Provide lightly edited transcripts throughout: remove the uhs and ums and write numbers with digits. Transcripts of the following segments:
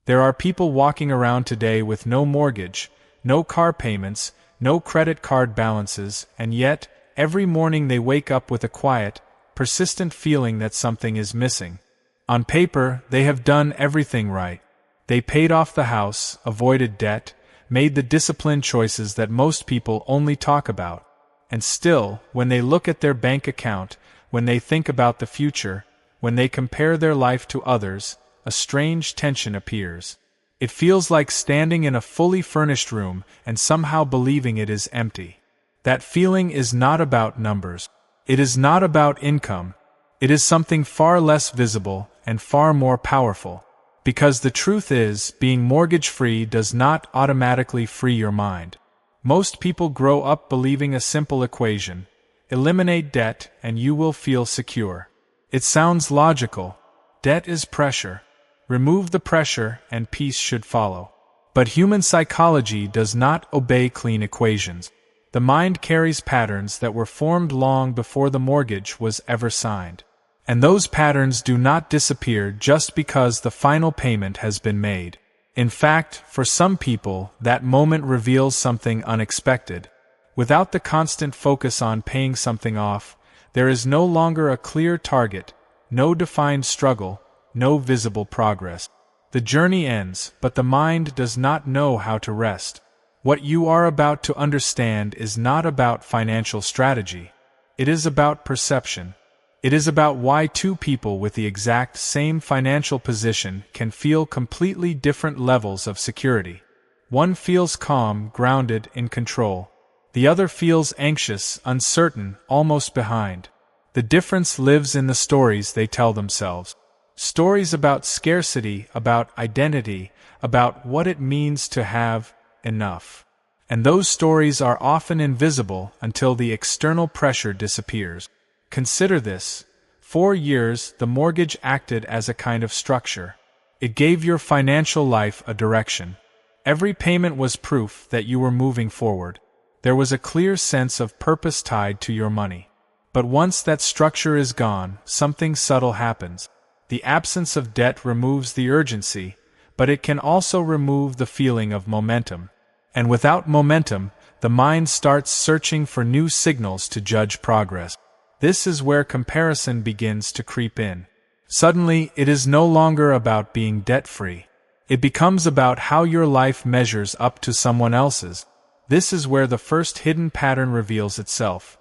There are people walking around today with no mortgage, no car payments, no credit card balances, and yet, every morning they wake up with a quiet, persistent feeling that something is missing. On paper, they have done everything right. They paid off the house, avoided debt, made the disciplined choices that most people only talk about. And still, when they look at their bank account, when they think about the future, when they compare their life to others, a strange tension appears. It feels like standing in a fully furnished room and somehow believing it is empty. That feeling is not about numbers. It is not about income. It is something far less visible and far more powerful. Because the truth is, being mortgage-free does not automatically free your mind. Most people grow up believing a simple equation: eliminate debt and you will feel secure. It sounds logical. Debt is pressure. Remove the pressure and peace should follow. But human psychology does not obey clean equations. The mind carries patterns that were formed long before the mortgage was ever signed. And those patterns do not disappear just because the final payment has been made. In fact, for some people, that moment reveals something unexpected. Without the constant focus on paying something off, there is no longer a clear target, no defined struggle, no visible progress. The journey ends, but the mind does not know how to rest. What you are about to understand is not about financial strategy. It is about perception. It is about why two people with the exact same financial position can feel completely different levels of security. One feels calm, grounded, in control. The other feels anxious, uncertain, almost behind. The difference lives in the stories they tell themselves. Stories about scarcity, about identity, about what it means to have enough. And those stories are often invisible until the external pressure disappears. Consider this. 4 years, the mortgage acted as a kind of structure. It gave your financial life a direction. Every payment was proof that you were moving forward. There was a clear sense of purpose tied to your money. But once that structure is gone, something subtle happens. The absence of debt removes the urgency, but it can also remove the feeling of momentum. And without momentum, the mind starts searching for new signals to judge progress. This is where comparison begins to creep in. Suddenly, it is no longer about being debt-free. It becomes about how your life measures up to someone else's. This is where the first hidden pattern reveals itself.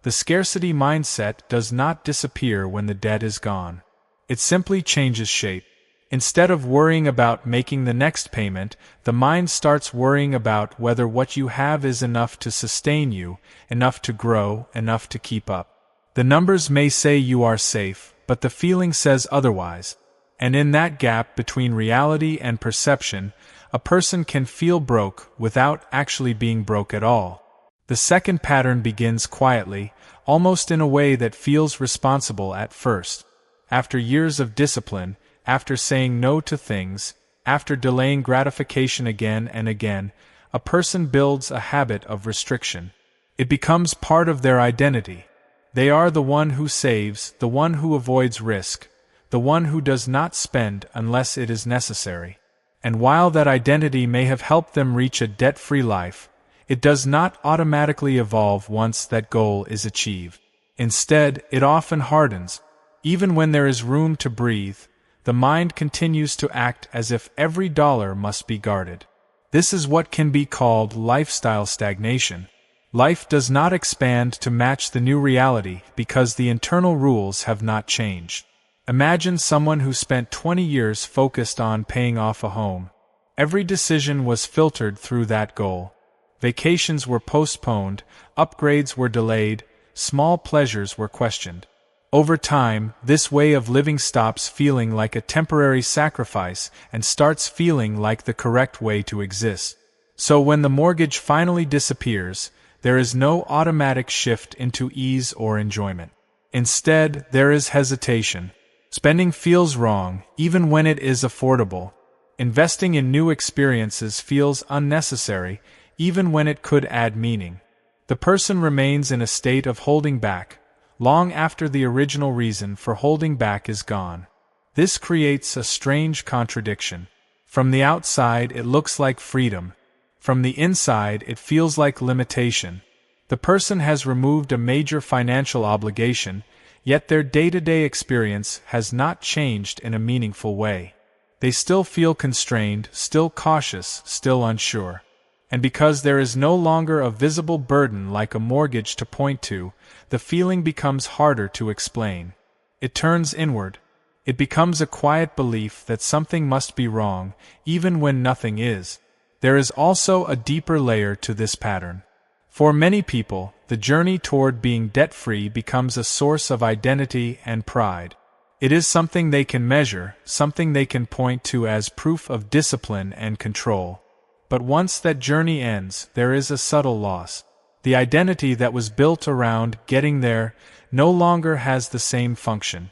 The scarcity mindset does not disappear when the debt is gone. It simply changes shape. Instead of worrying about making the next payment, the mind starts worrying about whether what you have is enough to sustain you, enough to grow, enough to keep up. The numbers may say you are safe, but the feeling says otherwise. And in that gap between reality and perception, a person can feel broke without actually being broke at all. The second pattern begins quietly, almost in a way that feels responsible at first. After years of discipline, after saying no to things, after delaying gratification again and again, a person builds a habit of restriction. It becomes part of their identity. They are the one who saves, the one who avoids risk, the one who does not spend unless it is necessary. And while that identity may have helped them reach a debt-free life, it does not automatically evolve once that goal is achieved. Instead, it often hardens. Even when there is room to breathe, the mind continues to act as if every dollar must be guarded. This is what can be called lifestyle stagnation. Life does not expand to match the new reality because the internal rules have not changed. Imagine someone who spent 20 years focused on paying off a home. Every decision was filtered through that goal. Vacations were postponed, upgrades were delayed, small pleasures were questioned. Over time, this way of living stops feeling like a temporary sacrifice and starts feeling like the correct way to exist. So when the mortgage finally disappears, there is no automatic shift into ease or enjoyment. Instead, there is hesitation. Spending feels wrong, even when it is affordable. Investing in new experiences feels unnecessary, even when it could add meaning. The person remains in a state of holding back, long after the original reason for holding back is gone. This creates a strange contradiction. From the outside, it looks like freedom. From the inside, it feels like limitation. The person has removed a major financial obligation, yet their day-to-day experience has not changed in a meaningful way. They still feel constrained, still cautious, still unsure. And because there is no longer a visible burden like a mortgage to point to, the feeling becomes harder to explain. It turns inward. It becomes a quiet belief that something must be wrong, even when nothing is. There is also a deeper layer to this pattern. For many people, the journey toward being debt-free becomes a source of identity and pride. It is something they can measure, something they can point to as proof of discipline and control. But once that journey ends, there is a subtle loss. The identity that was built around getting there no longer has the same function.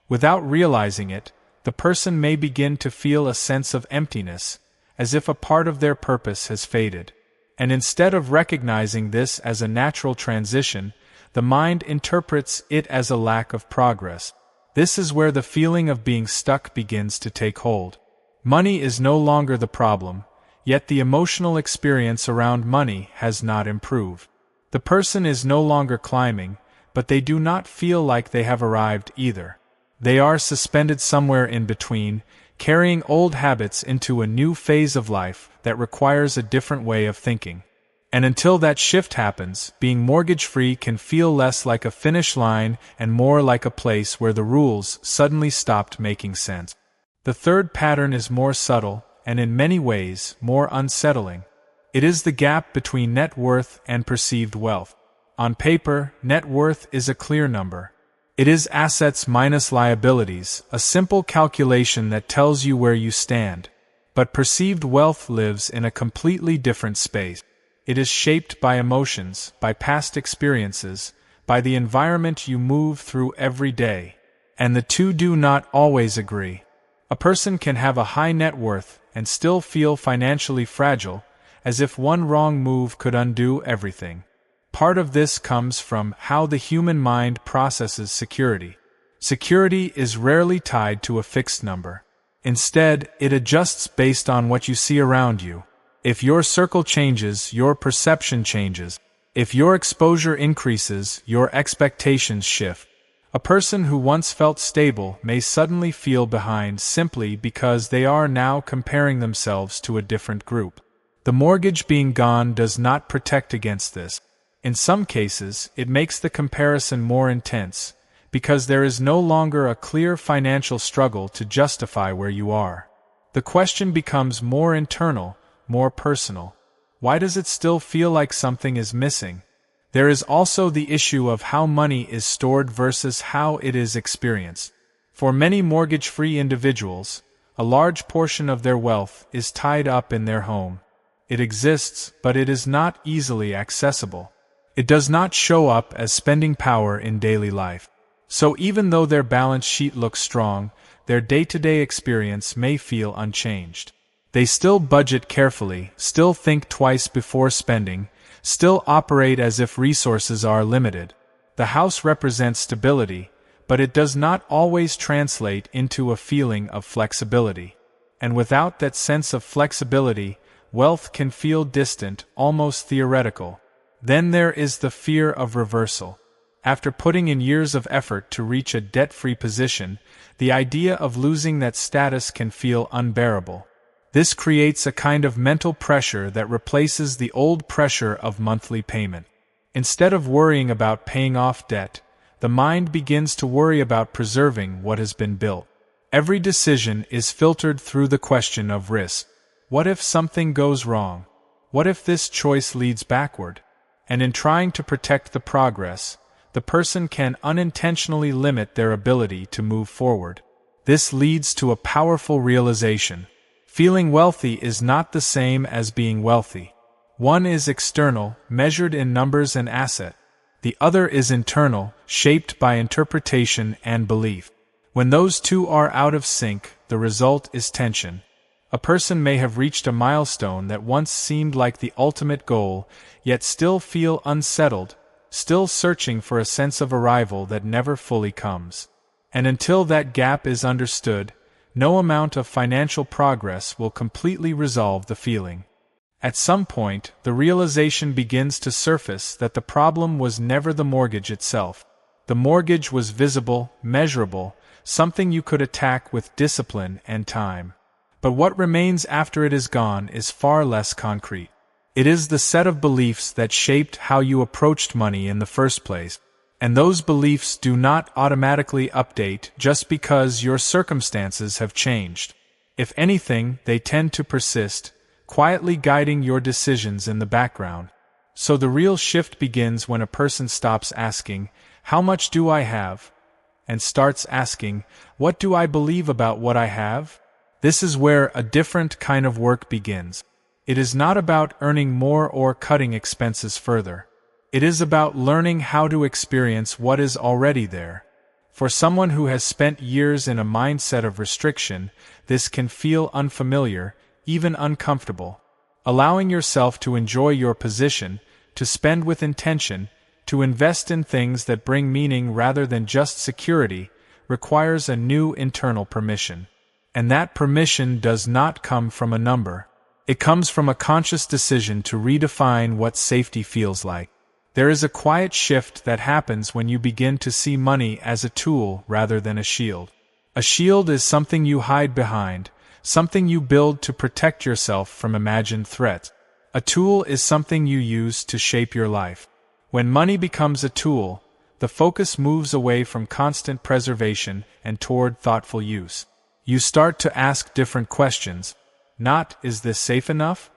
Without realizing it, the person may begin to feel a sense of emptiness, as if a part of their purpose has faded. And instead of recognizing this as a natural transition, the mind interprets it as a lack of progress. This is where the feeling of being stuck begins to take hold. Money is no longer the problem, yet the emotional experience around money has not improved. The person is no longer climbing, but they do not feel like they have arrived either. They are suspended somewhere in between, carrying old habits into a new phase of life that requires a different way of thinking. And until that shift happens, being mortgage-free can feel less like a finish line and more like a place where the rules suddenly stopped making sense. The third pattern is more subtle, and in many ways, more unsettling. It is the gap between net worth and perceived wealth. On paper, net worth is a clear number. It is assets minus liabilities, a simple calculation that tells you where you stand. But perceived wealth lives in a completely different space. It is shaped by emotions, by past experiences, by the environment you move through every day. And the two do not always agree. A person can have a high net worth and still feel financially fragile, as if one wrong move could undo everything. Part of this comes from how the human mind processes security. Security is rarely tied to a fixed number. Instead, it adjusts based on what you see around you. If your circle changes, your perception changes. If your exposure increases, your expectations shift. A person who once felt stable may suddenly feel behind simply because they are now comparing themselves to a different group. The mortgage being gone does not protect against this. In some cases, it makes the comparison more intense, because there is no longer a clear financial struggle to justify where you are. The question becomes more internal, more personal. Why does it still feel like something is missing? There is also the issue of how money is stored versus how it is experienced. For many mortgage-free individuals, a large portion of their wealth is tied up in their home. It exists, but it is not easily accessible. It does not show up as spending power in daily life. So even though their balance sheet looks strong, their day-to-day experience may feel unchanged. They still budget carefully, still think twice before spending, still operate as if resources are limited. The house represents stability, but it does not always translate into a feeling of flexibility. And without that sense of flexibility, wealth can feel distant, almost theoretical. Then there is the fear of reversal. After putting in years of effort to reach a debt-free position, the idea of losing that status can feel unbearable. This creates a kind of mental pressure that replaces the old pressure of monthly payment. Instead of worrying about paying off debt, the mind begins to worry about preserving what has been built. Every decision is filtered through the question of risk. What if something goes wrong? What if this choice leads backward? And in trying to protect the progress, the person can unintentionally limit their ability to move forward. This leads to a powerful realization. Feeling wealthy is not the same as being wealthy. One is external, measured in numbers and asset. The other is internal, shaped by interpretation and belief. When those two are out of sync, the result is tension. A person may have reached a milestone that once seemed like the ultimate goal, yet still feel unsettled, still searching for a sense of arrival that never fully comes. And until that gap is understood, No amount of financial progress will completely resolve the feeling. At some point, the realization begins to surface that the problem was never the mortgage itself. The mortgage was visible, measurable, something you could attack with discipline and time. But what remains after it is gone is far less concrete. It is the set of beliefs that shaped how you approached money in the first place. And those beliefs do not automatically update just because your circumstances have changed. If anything, they tend to persist, quietly guiding your decisions in the background. So the real shift begins when a person stops asking, "How much do I have?" and starts asking, "What do I believe about what I have?" This is where a different kind of work begins. It is not about earning more or cutting expenses further. It is about learning how to experience what is already there. For someone who has spent years in a mindset of restriction, this can feel unfamiliar, even uncomfortable. Allowing yourself to enjoy your position, to spend with intention, to invest in things that bring meaning rather than just security, requires a new internal permission. And that permission does not come from a number. It comes from a conscious decision to redefine what safety feels like. There is a quiet shift that happens when you begin to see money as a tool rather than a shield. A shield is something you hide behind, something you build to protect yourself from imagined threats. A tool is something you use to shape your life. When money becomes a tool, the focus moves away from constant preservation and toward thoughtful use. You start to ask different questions. Not, "Is this safe enough?"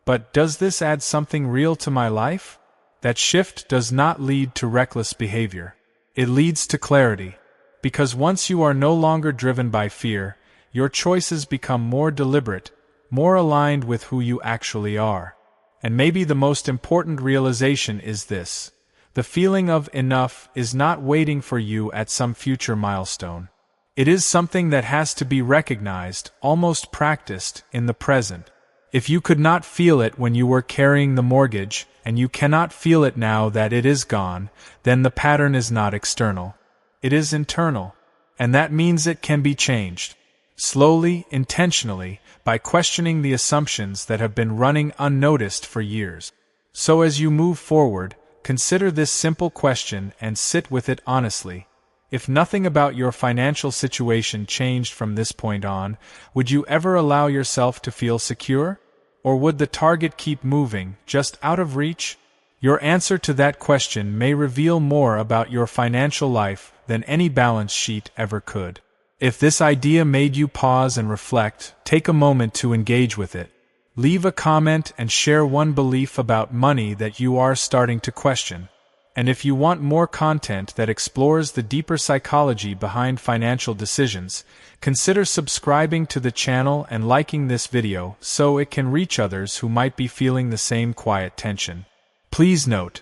but "Does this add something real to my life?" That shift does not lead to reckless behavior. It leads to clarity. Because once you are no longer driven by fear, your choices become more deliberate, more aligned with who you actually are. And maybe the most important realization is this: the feeling of enough is not waiting for you at some future milestone. It is something that has to be recognized, almost practiced, in the present. If you could not feel it when you were carrying the mortgage, and you cannot feel it now that it is gone, then the pattern is not external. It is internal. And that means it can be changed. Slowly, intentionally, by questioning the assumptions that have been running unnoticed for years. So as you move forward, consider this simple question and sit with it honestly. If nothing about your financial situation changed from this point on, would you ever allow yourself to feel secure? Or would the target keep moving, just out of reach? Your answer to that question may reveal more about your financial life than any balance sheet ever could. If this idea made you pause and reflect, take a moment to engage with it. Leave a comment and share one belief about money that you are starting to question. And if you want more content that explores the deeper psychology behind financial decisions, consider subscribing to the channel and liking this video so it can reach others who might be feeling the same quiet tension. Please note,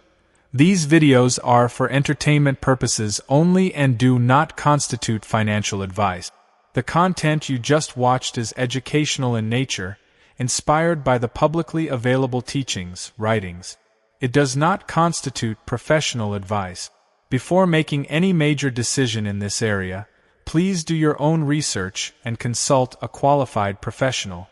these videos are for entertainment purposes only and do not constitute financial advice. The content you just watched is educational in nature, inspired by the publicly available teachings, writings. It does not constitute professional advice. Before making any major decision in this area, please do your own research and consult a qualified professional.